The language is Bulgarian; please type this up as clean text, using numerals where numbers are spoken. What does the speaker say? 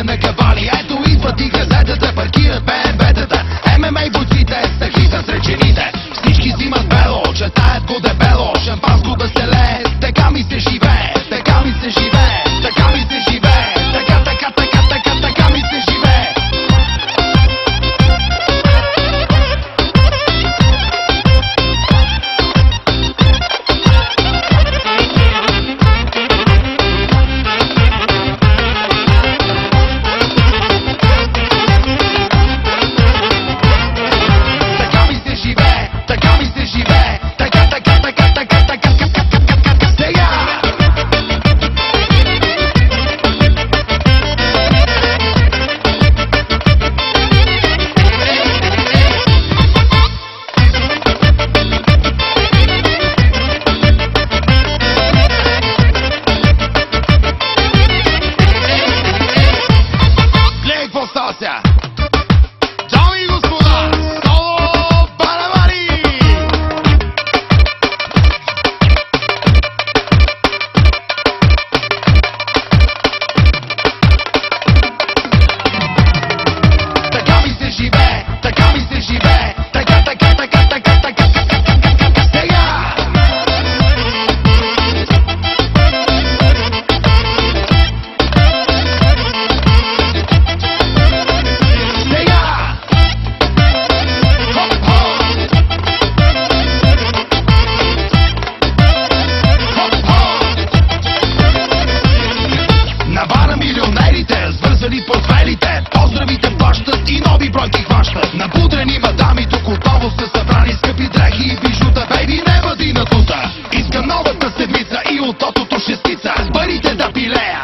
На кавали, ето идват и газетата, паркират БМВ-тата. ММА и бойците, стъхлита сред жените. Всички взимат бело, четаят го дебело, шампанско веселе. Така ми се живее, така ми се живее, така ми се живее, така ми се живее. Дами и господа, соло Банамари! Така ми се живее, така ми се живее, така сега! Свързани портфелите, поздравите плащат и нови бройки хващат. Набудрени мадами тук отново са събрани, скъпи дрехи и бижута. Бейби, не бъди надута, искам новата седмица и от тотото шестица. С парите да пилея,